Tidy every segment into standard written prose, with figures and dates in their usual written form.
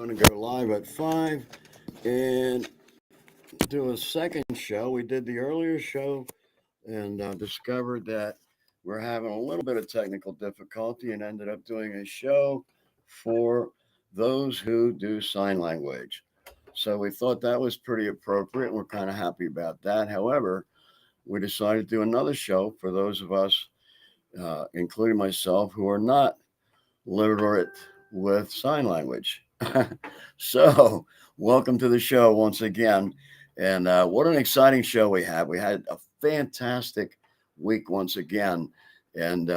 going to go live at 5 and do a second show. We did the earlier show and discovered that we're having a little bit of technical difficulty and ended up doing a show for those who do sign language. So we thought that was pretty appropriate, and we're kind of happy about that. However, we decided to do another show for those of us, including myself, who are not literate with sign language. So, welcome to the show once again. And what an exciting show we had. We had a fantastic week once again, and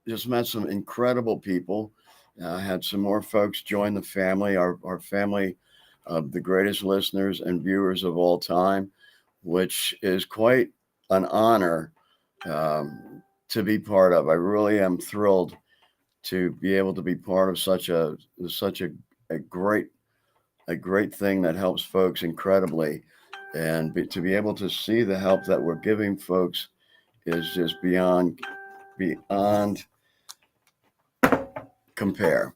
just met some incredible people. Had some more folks join the family, our family of the greatest listeners and viewers of all time, which is quite an honor to be part of. I really am thrilled to be able to be part of such a great thing that helps folks incredibly, and to be able to see the help that we're giving folks is just beyond compare.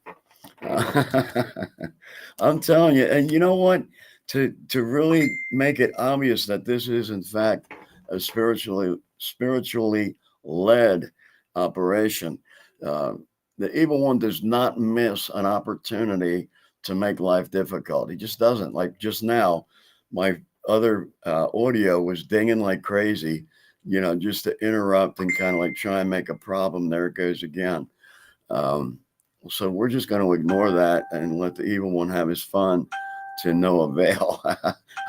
I'm telling you, and you know what? To really make it obvious that this is in fact a spiritually led operation. Uh, the evil one does not miss an opportunity to make life difficult. He just doesn't. Like just now, my other audio was dinging like crazy, just to interrupt and kind of like try and make a problem. There it goes again. Um, so we're just going to ignore that and let the evil one have his fun to no avail.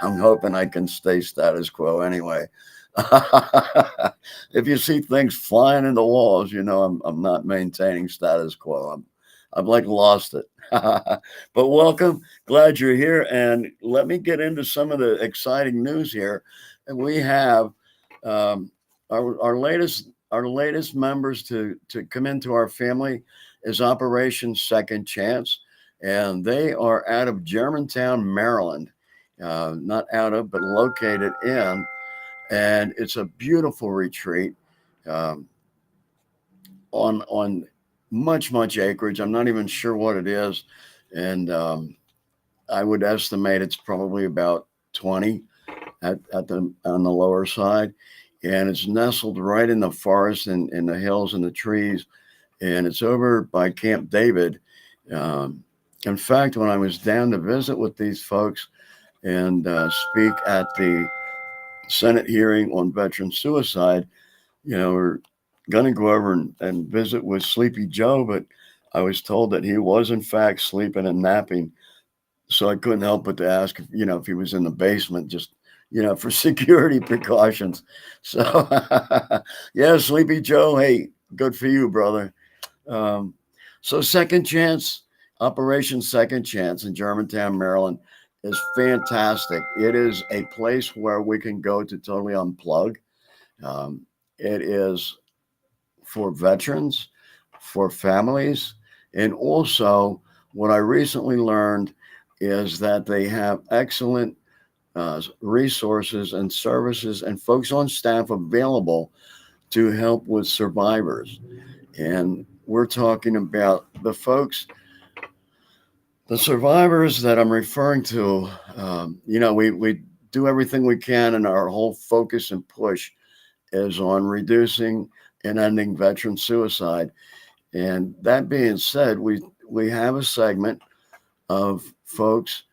I'm hoping I can stay status quo anyway. If you see things flying in the walls, I'm not maintaining status quo. I've like lost it. But welcome, glad you're here, and let me get into some of the exciting news here. And we have um, our latest members to come into our family is Operation Second Chance, and they are out of Germantown, Maryland. Not out of, but located in, and it's a beautiful retreat um, on much acreage. I'm not even sure what it is, and I would estimate it's probably about 20 at the on the lower side, and it's nestled right in the forest and in the hills and the trees, and it's over by Camp David. Um, in fact, when I was down to visit with these folks and speak at the Senate hearing on veteran suicide, we're going to go over and visit with Sleepy Joe, but I was told that he was in fact sleeping and napping. So I couldn't help but to ask, if he was in the basement, just, for security precautions. So, yeah, Sleepy Joe, hey, good for you, brother. Um, so Second Chance, Operation Second Chance in Germantown, Maryland is fantastic. It is a place where we can go to totally unplug. Um, it is for veterans, for families, and also what I recently learned is that they have excellent resources and services and folks on staff available to help with survivors. And we're talking about the survivors that I'm referring to. We do everything we can, and our whole focus and push is on reducing and ending veteran suicide. And that being said, we have a segment of folks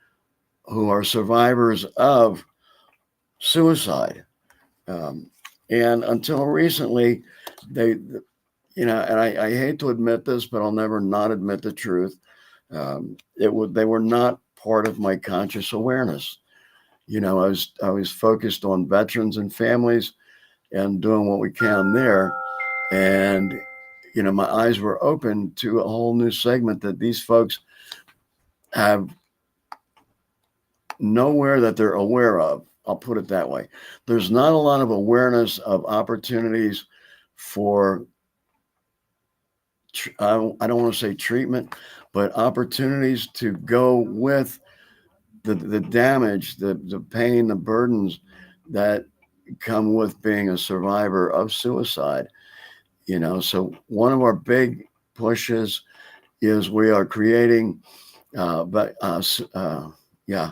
who are survivors of suicide. Um, and until recently, they, and I hate to admit this, but I'll never not admit the truth. They were not part of my conscious awareness. I was focused on veterans and families and doing what we can there. And, my eyes were open to a whole new segment that these folks have nowhere that they're aware of. I'll put it that way. There's not a lot of awareness of opportunities for, I don't want to say treatment, but opportunities to go with the damage, the pain, the burdens that come with being a survivor of suicide. So one of our big pushes is we are creating but yeah,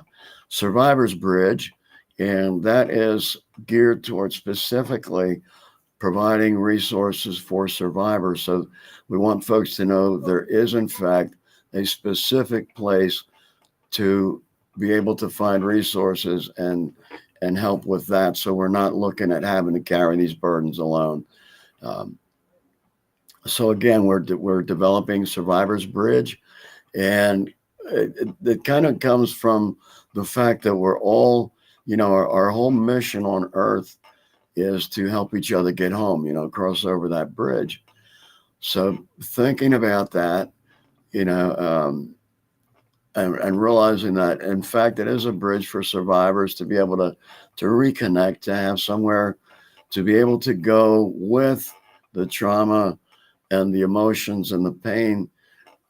Survivors Bridge, and that is geared towards specifically providing resources for survivors. So we want folks to know there is, in fact, a specific place to be able to find resources and help with that. So we're not looking at having to carry these burdens alone. Um, so again, we're developing Survivors Bridge, and it kind of comes from the fact that we're all, our whole mission on Earth is to help each other get home, cross over that bridge. So thinking about that, you know, um, and realizing that, in fact, it is a bridge for survivors to be able to reconnect, to have somewhere to be able to go with the trauma and the emotions and the pain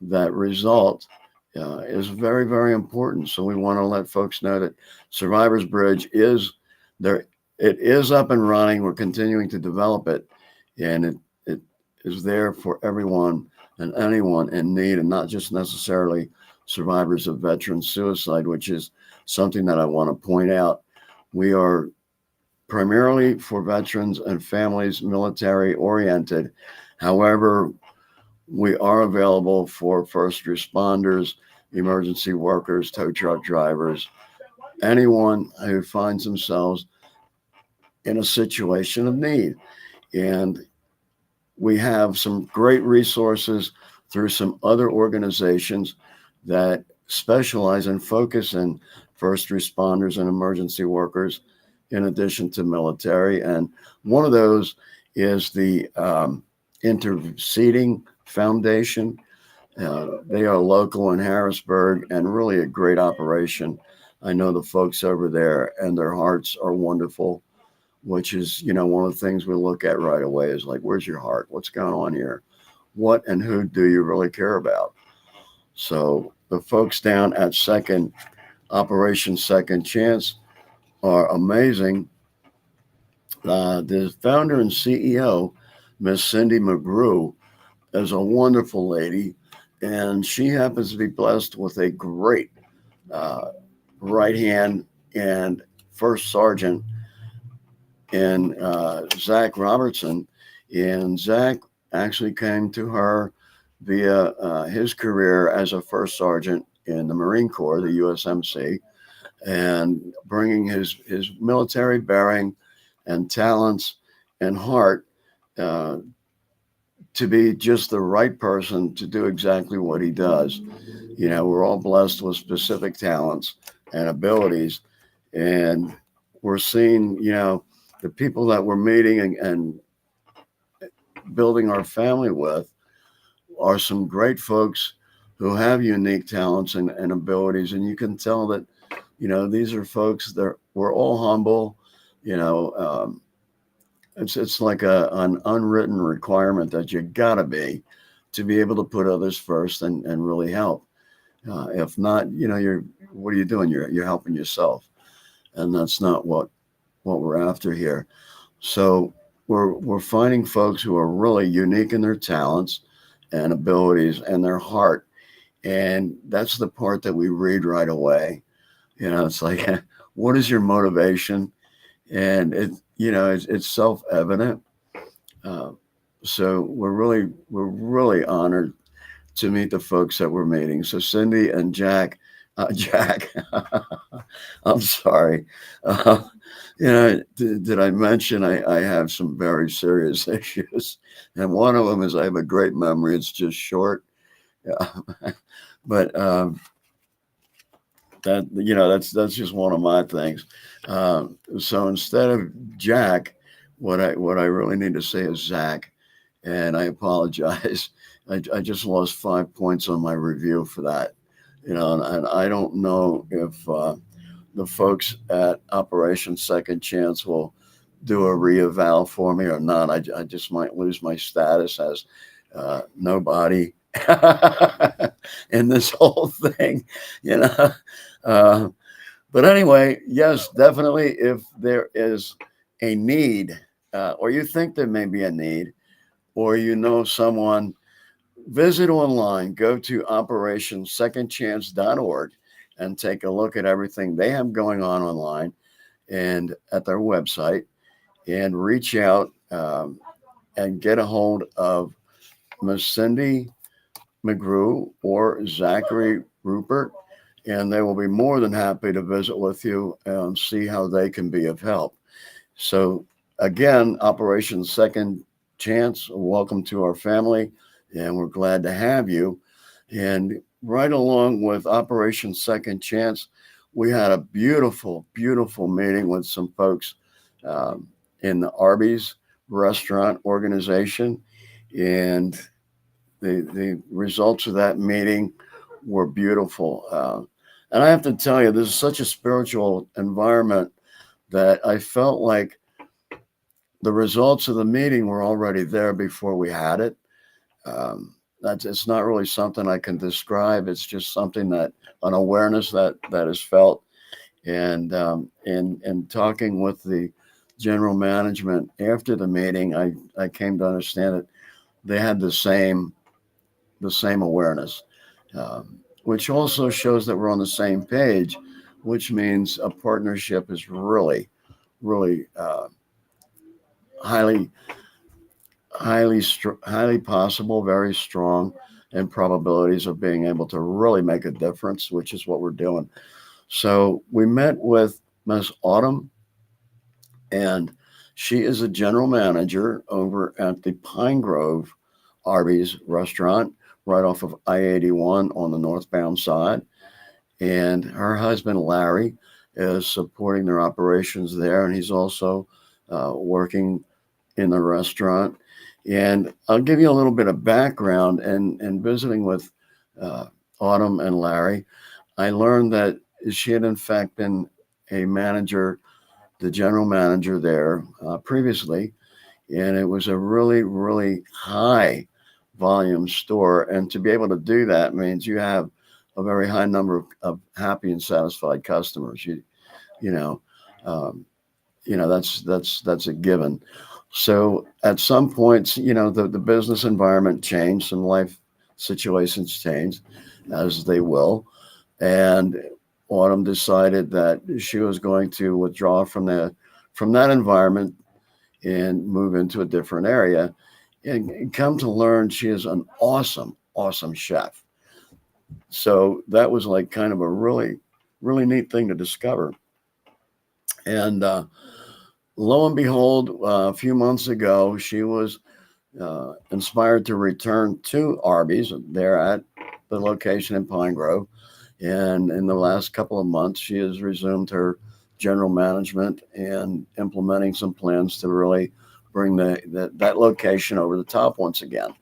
that result is very, very important. So we want to let folks know that Survivors Bridge is there. It is up and running. We're continuing to develop it, and it is there for everyone and anyone in need, and not just necessarily survivors of veteran suicide, which is something that I want to point out. We are primarily for veterans and families, military oriented. However, we are available for first responders, emergency workers, tow truck drivers, anyone who finds themselves in a situation of need. And we have some great resources through some other organizations that specialize and focus in first responders and emergency workers, in addition to military. And one of those is the Interceding Foundation. They are local in Harrisburg and really a great operation. I know the folks over there, and their hearts are wonderful, which is, one of the things we look at right away is like, where's your heart? What's going on here? What and who do you really care about? So the folks down at Operation Second Chance are amazing. The founder and CEO, Miss Cindy McGrew, is a wonderful lady, and she happens to be blessed with a great uh, right hand and first sergeant in Zach Robertson. And Zach actually came to her via his career as a first sergeant in the Marine Corps, the USMC, and bringing his military bearing and talents and heart uh, to be just the right person to do exactly what he does. We're all blessed with specific talents and abilities, and we're seeing, the people that we're meeting and building our family with are some great folks who have unique talents and abilities. And you can tell that, these are folks that we're all humble, you know, um, it's like an unwritten requirement that you gotta be to be able to put others first and really help. If not, you're what are you doing? You're helping yourself, and that's not what we're after here. So we're finding folks who are really unique in their talents and abilities and their heart, and that's the part that we read right away. It's like, what is your motivation? And it's self evident. Uh, so we're really honored to meet the folks that we're meeting. So Cindy and Jack, I'm sorry. Uh, did I mention I have some very serious issues? And one of them is I have a great memory. It's just short. Yeah. But that's just one of my things. So instead of Jack, what I really need to say is Zach, and I apologize. I just lost 5 points on my review for that. And I don't know if the folks at Operation Second Chance will do a reeval for me or not. I just might lose my status as nobody in this whole thing, you know. Uh, but anyway, yes, definitely. If there is a need, or you think there may be a need, or someone visit online, go to operationsecondchance.org and take a look at everything they have going on online and at their website, and reach out and get a hold of Miss Cindy McGrew or Zachary Rupert, and they will be more than happy to visit with you and see how they can be of help. So, again, Operation Second Chance, welcome to our family, and we're glad to have you. And right along with Operation Second Chance, we had a beautiful, beautiful meeting with some folks um, in the Arby's restaurant organization. And the results of that meeting were beautiful. And I have to tell you, this is such a spiritual environment that I felt like the results of the meeting were already there before we had it. That's it's not really something I can describe. It's just something that an awareness that is felt, and in talking with the general management after the meeting, I came to understand that they had the same awareness, which also shows that we're on the same page, which means a partnership is really, really highly, highly possible, very strong, and probabilities of being able to really make a difference, which is what we're doing. So we met with Miss Autumn, and she is a general manager over at the Pine Grove Arby's restaurant right off of I-81 on the northbound side. And her husband, Larry, is supporting their operations there, and he's also working in the restaurant. And I'll give you a little bit of background. And visiting with uh, Autumn and Larry, I learned that she had, in fact, been a manager, the general manager there previously, and it was a really, really high volume store. And to be able to do that means you have a very high number of happy and satisfied customers. You know, um, that's a given. So at some points, the business environment changed, some life situations changed, as they will, and Autumn decided that she was going to withdraw from that environment and move into a different area. And come to learn, she is an awesome, awesome chef. So that was like kind of a really, really neat thing to discover. And lo and behold, a few months ago, she was inspired to return to Arby's there at the location in Pine Grove. And in the last couple of months, she has resumed her general management and implementing some plans to really bring that location over the top once again.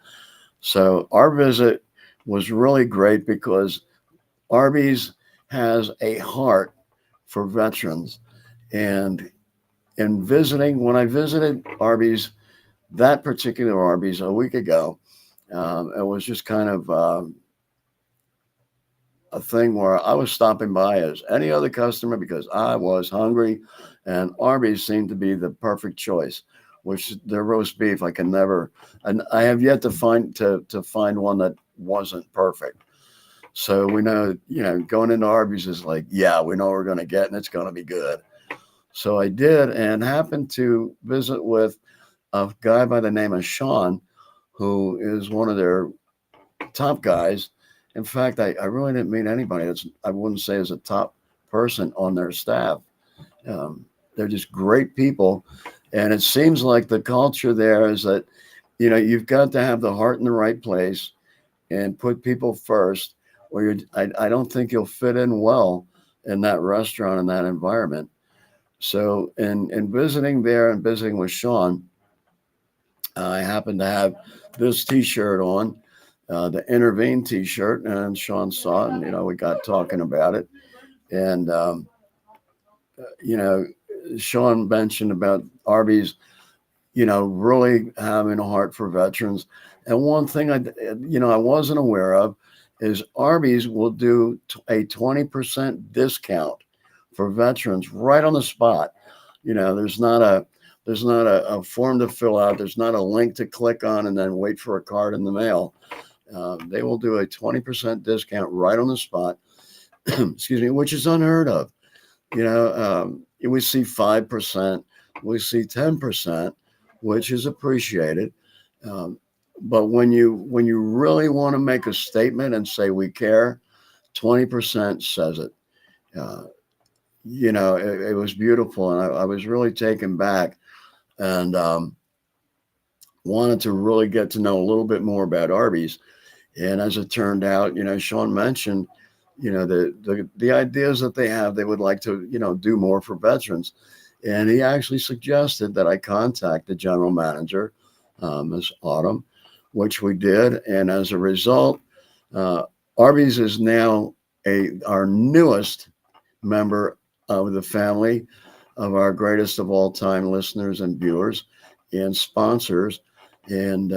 So our visit was really great because Arby's has a heart for veterans. And when I visited Arby's, that particular Arby's a week ago, it was just kind of a thing where I was stopping by as any other customer because I was hungry, and Arby's seemed to be the perfect choice. Which their roast beef I can never, and I have yet to find one that wasn't perfect. So we know, going into Arby's is like, yeah, we know what we're going to get, and it's going to be good. So I did, and happened to visit with a guy by the name of Sean, who is one of their top guys. In fact, I really didn't meet anybody that's I wouldn't say is a top person on their staff. Um, they're just great people, and it seems like the culture there is that you've got to have the heart in the right place and put people first, or I don't think you'll fit in well in that restaurant and that environment. So in visiting there and visiting with Sean, I happened to have this T-shirt on, the Intervene T-shirt, and Sean saw it, and we got talking about it, and you know, Sean mentioned about Arby's, really having a heart for veterans. And one thing I wasn't aware of is Arby's will do a 20% discount for veterans right on the spot. There's not a form to fill out. There's not a link to click on and then wait for a card in the mail. they will do a 20% discount right on the spot. Excuse me, which is unheard of. We see 5%, we see 10%, which is appreciated. Um, but when you really want to make a statement and say we care, 20% says it. Uh, it was beautiful, and I was really taken back, and wanted to really get to know a little bit more about Arby's. And as it turned out, Sean mentioned, the ideas that they have, they would like to, do more for veterans. And he actually suggested that I contact the general manager, Ms. Autumn, which we did. And as a result, uh, Arby's is now our newest member of the family of our greatest of all time listeners and viewers and sponsors. And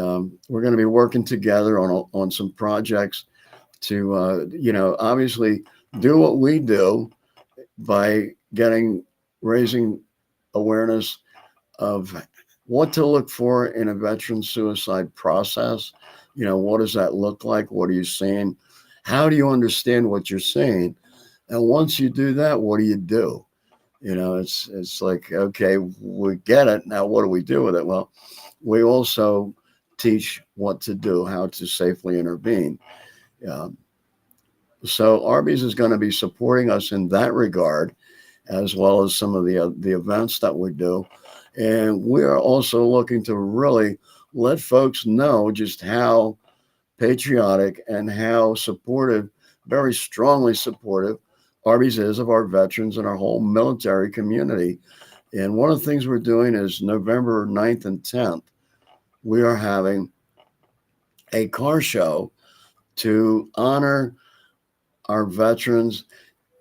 we're going to be working together on some projects to, obviously do what we do by raising awareness of what to look for in a veteran suicide process. What does that look like? What are you seeing? How do you understand what you're seeing? And once you do that, what do you do? It's like, okay, we get it. Now, what do we do with it? Well, we also teach what to do, how to safely intervene. Um, so Arby's is going to be supporting us in that regard, as well as some of the events that we do. And we are also looking to really let folks know just how patriotic and how supportive, very strongly supportive, Arby's is of our veterans and our whole military community. And one of the things we're doing is November 9th and 10th, we are having a car show to honor our veterans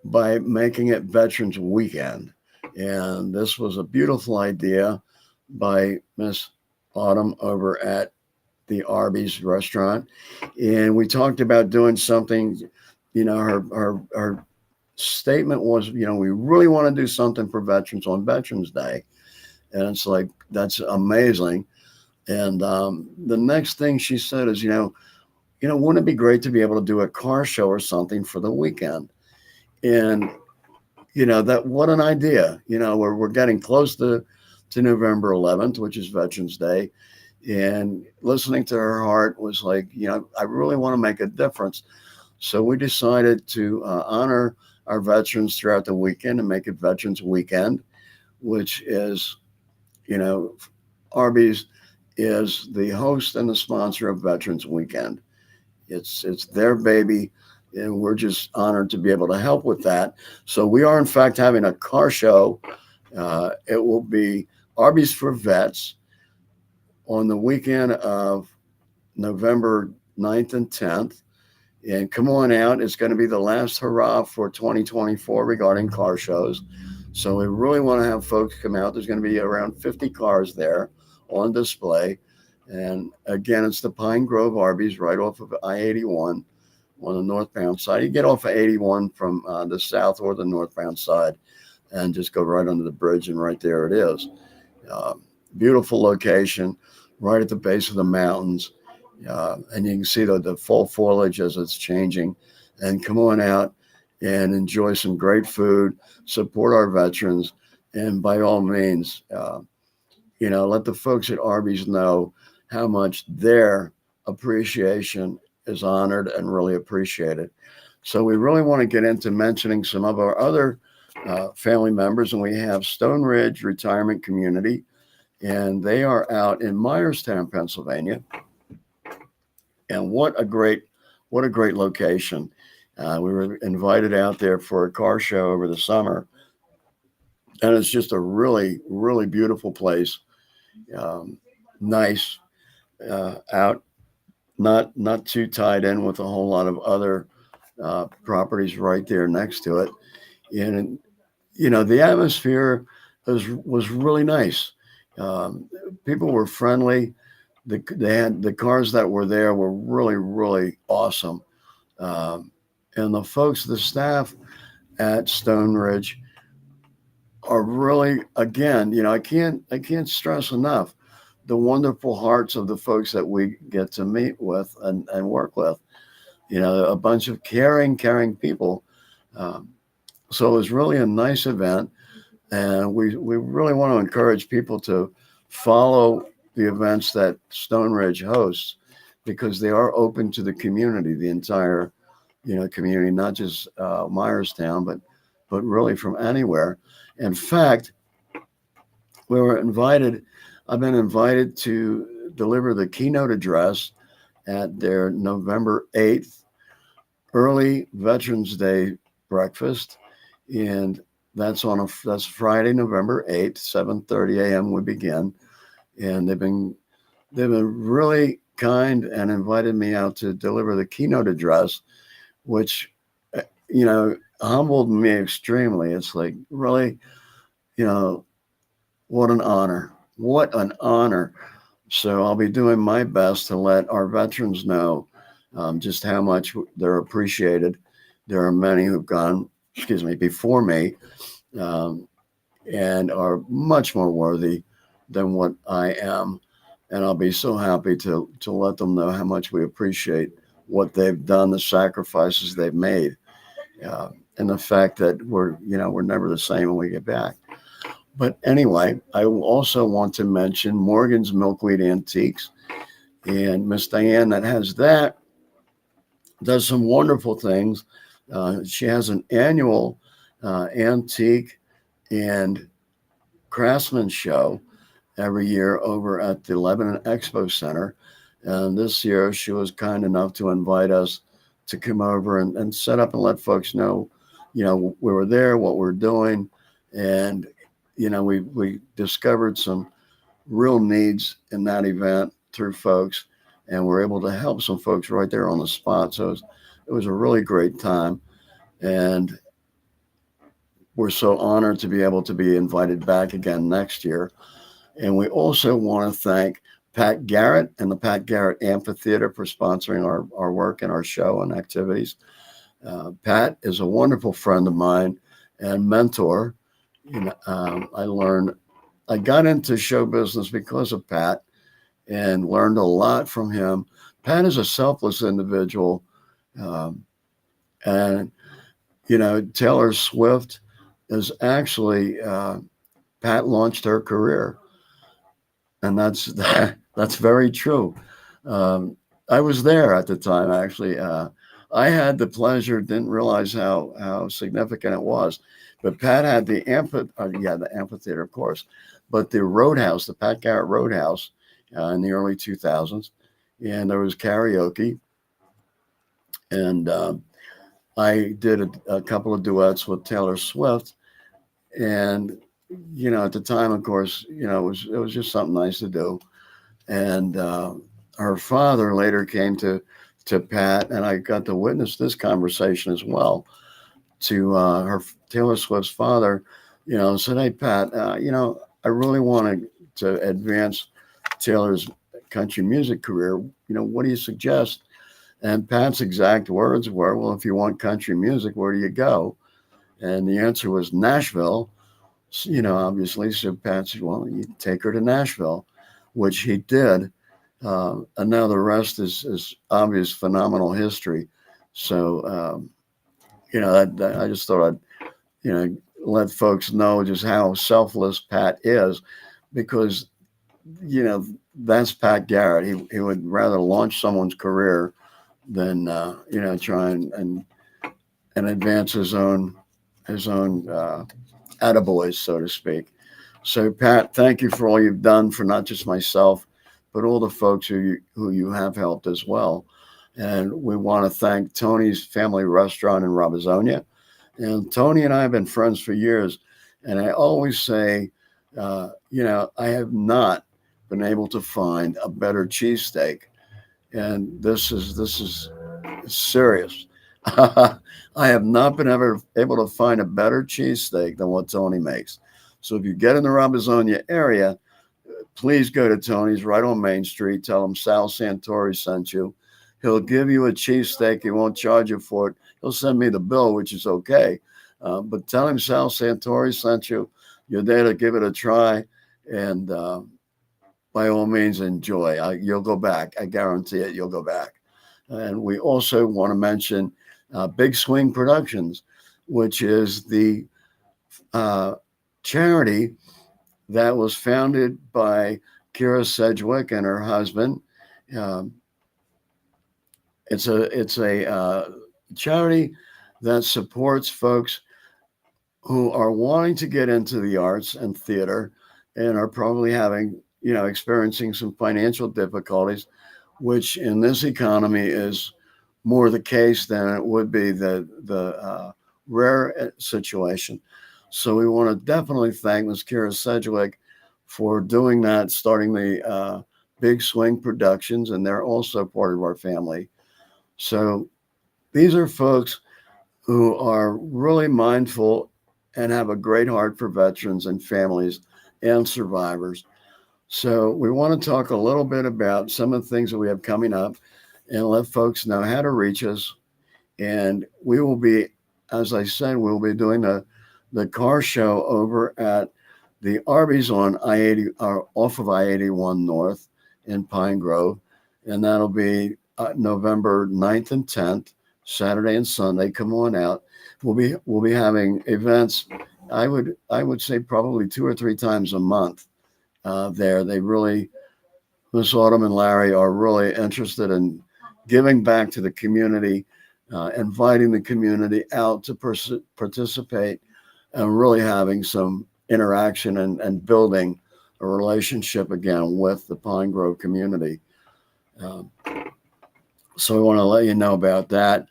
by making it Veterans Weekend. And this was a beautiful idea by Miss Autumn over at the Arby's restaurant. And we talked about doing something, her statement was, we really want to do something for veterans on Veterans Day. And it's like, that's amazing. And the next thing she said is, wouldn't it be great to be able to do a car show or something for the weekend? And that what an idea. We're getting close to November 11th, which is Veterans Day. And listening to her heart was like, I really want to make a difference. So we decided to honor our veterans throughout the weekend and make it Veterans Weekend, which is, Arby's is the host and the sponsor of Veterans Weekend. It's their baby, and we're just honored to be able to help with that. So we are, in fact, having a car show. It will be Arby's for Vets on the weekend of November 9th and 10th. And come on out. It's going to be the last hurrah for 2024 regarding car shows. So we really want to have folks come out. There's going to be around 50 cars there on display. And again, it's the Pine Grove Arby's right off of I-81 on the northbound side. You get off of 81 from the south or the northbound side and just go right under the bridge, and right there it is. Beautiful location, right at the base of the mountains. And you can see the fall foliage as it's changing. And come on out and enjoy some great food, support our veterans, and by all means, let the folks at Arby's know how much their appreciation is honored and really appreciated. So we really want to get into mentioning some of our other family members, and we have Stone Ridge Retirement Community, and they are out in Myerstown, Pennsylvania. And what a great location. We were invited out there for a car show over the summer, and it's just a really, really beautiful place. Nice, out, not too tied in with a whole lot of other properties right there next to it. And the atmosphere was really nice. People were friendly. They had the cars that were there were really, really awesome. And the folks, the staff at Stone Ridge are really, again, I can't stress enough. the wonderful hearts of the folks that we get to meet with and work with. A bunch of caring people. Um, so it was really a nice event, and we really want to encourage people to follow the events that Stone Ridge hosts, because they are open to the community, the entire community, not just Myerstown, but really from anywhere. In fact, we were invited. I've been invited to deliver the keynote address at their November 8th early Veterans Day breakfast, and that's Friday, November 8th, 7:30 a.m. we begin. And they've been really kind and invited me out to deliver the keynote address, which uh, you know humbled me extremely. It's like, really, you know, what an honor. What an honor. So I'll be doing my best to let our veterans know just how much they're appreciated. There are many who've gone, before me, um, and are much more worthy than what I am. And I'll be so happy to let them know how much we appreciate what they've done, the sacrifices they've made, uh, and the fact that we're never the same when we get back. But anyway, I also want to mention Morgan's Milkweed Antiques, and Miss Diane that has that does some wonderful things. She has an annual antique and craftsman show every year over at the Lebanon Expo Center. And this year she was kind enough to invite us to come over and set up and let folks know, we were there, what we're doing. And, we discovered some real needs in that event through folks, and we're able to help some folks right there on the spot. So it was a really great time. And we're so honored to be able to be invited back again next year. And we also want to thank Pat Garrett and the Pat Garrett Amphitheater for sponsoring our work and our show and activities. Pat is a wonderful friend of mine and mentor. I got into show business because of Pat and learned a lot from him. Pat is a selfless individual. Um, and, Taylor Swift is actually, Pat launched her career. And that's very true. Um, I was there at the time, actually. I had the pleasure, didn't realize how significant it was. But Pat had the amphitheater, of course, but the Roadhouse, the Pat Garrett Roadhouse, in the early 2000s, and there was karaoke, and I did a couple of duets with Taylor Swift, and at the time, of course, it was just something nice to do. And her father later came to Pat, and I got to witness this conversation as well. To her Taylor Swift's father, said, "Hey Pat, I really want to advance Taylor's country music career. What do you suggest?" And Pat's exact words were, "Well, if you want country music, where do you go?" And the answer was Nashville. Obviously. So Pat said, "Well, you take her to Nashville," which he did. And now the rest is obvious, phenomenal history. So, I just thought I'd, let folks know just how selfless Pat is, because, that's Pat Garrett. He would rather launch someone's career than, try and advance his own attaboys, so to speak. So, Pat, thank you for all you've done for not just myself, but all the folks who you have helped as well. And we want to thank Tony's Family Restaurant in Robizonia. And Tony and I have been friends for years. And I always say, I have not been able to find a better cheesesteak. And this is serious. I have not been ever able to find a better cheesesteak than what Tony makes. So if you get in the Robizonia area, please go to Tony's right on Main Street. Tell him Sal Santori sent you. He'll give you a cheesesteak. He won't charge you for it. He'll send me the bill, which is okay. But tell him Sal Santori sent you. You're there to give it a try. And by all means enjoy. You'll go back. I guarantee it. You'll go back. And we also want to mention Big Swing Productions, which is the uh, charity that was founded by Kira Sedgwick and her husband. Um, it's a charity that supports folks who are wanting to get into the arts and theater and are probably having, experiencing some financial difficulties, which in this economy is more the case than it would be the rare situation. So we want to definitely thank Ms. Kira Sedgwick for doing that, starting the Big Swing Productions, and they're also part of our family. So these are folks who are really mindful and have a great heart for veterans and families and survivors. So we want to talk a little bit about some of the things that we have coming up and let folks know how to reach us. And we will be, as I said, we'll be doing the car show over at the Arby's on I-80, or off of I-81 North in Pine Grove. And that'll be November 9th and 10th, Saturday and Sunday. Come on out. We'll be having events. I would say probably 2 or 3 times a month there. They really, Miss Autumn and Larry are really interested in giving back to the community, inviting the community out to participate, and really having some interaction and building a relationship again with the Pine Grove community. Um, so we want to let you know about that.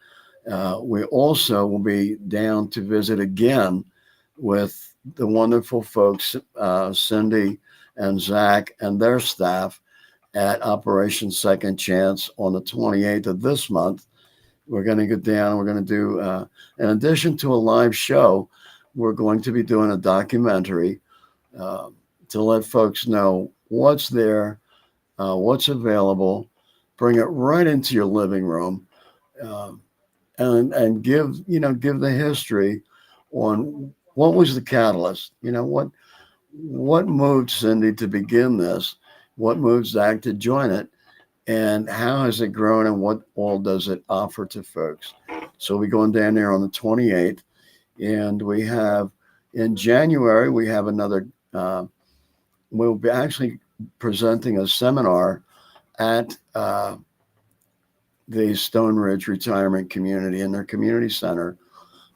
We also will be down to visit again with the wonderful folks, Cindy and Zach and their staff at Operation Second Chance on the 28th of this month. We're going to get down. We're going to do, in addition to a live show, we're going to be doing a documentary uh, to let folks know what's there, what's available, bring it right into your living room, uh, and give the history on what was the catalyst. What moved Cindy to begin this, what moved Zach to join it, and how has it grown, and what all does it offer to folks. So we're going down there on the 28th, and we have in January we have another. We'll be actually presenting a seminar at the Stone Ridge Retirement Community in their community center.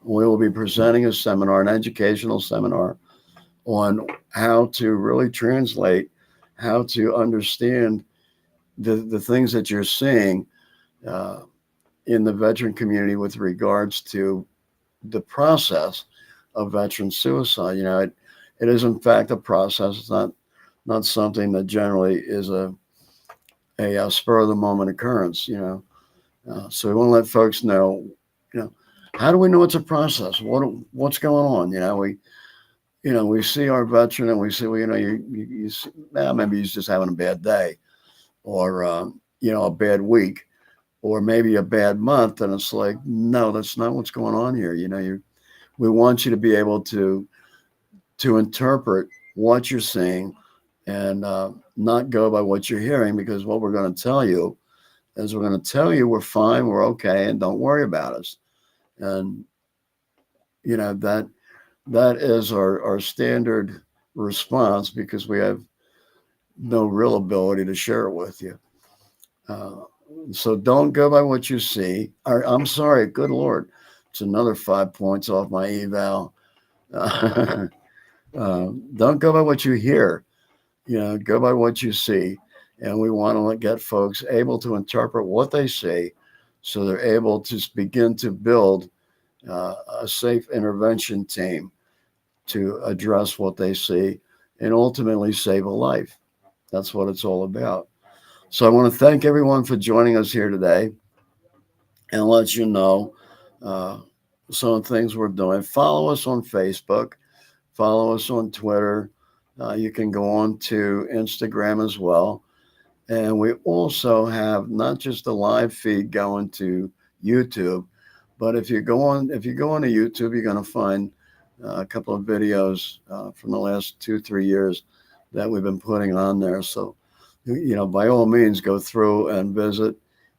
We will be presenting a seminar, an educational seminar, on how to really translate, how to understand the things that you're seeing uh, in the veteran community with regards to the process of veteran suicide. It is in fact a process. It's not something that generally is a spur of the moment occurrence. So we want to let folks know. You know, how do we know it's a process? What's going on? We see our veteran and we say, well, you see, maybe he's just having a bad day, or a bad week, or maybe a bad month, and it's like, no, that's not what's going on here. We want you to be able to interpret what you're seeing, and not go by what you're hearing, because what we're going to tell you is we're going to tell you we're fine, we're okay, and don't worry about us. And that is our standard response, because we have no real ability to share it with you. Uh, so don't go by what you see. I'm sorry, good Lord, it's another 5 points off my eval. Uh, don't go by what you hear. Go by what you see. And we want to get folks able to interpret what they see, so they're able to begin to build a safe intervention team to address what they see and ultimately save a life. That's what it's all about. So I want to thank everyone for joining us here today, and let you know uh, some of the things we're doing. Follow us on Facebook, follow us on Twitter. You can go on to Instagram as well. And we also have not just a live feed going to YouTube, but if you go on to YouTube, you're going to find a couple of videos from the last 2-3 years that we've been putting on there. So by all means, go through and visit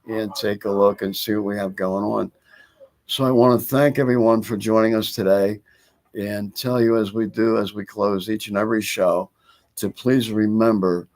and take a look and see what we have going on. So I want to thank everyone for joining us today and tell you, as we do, as we close each and every show, to please remember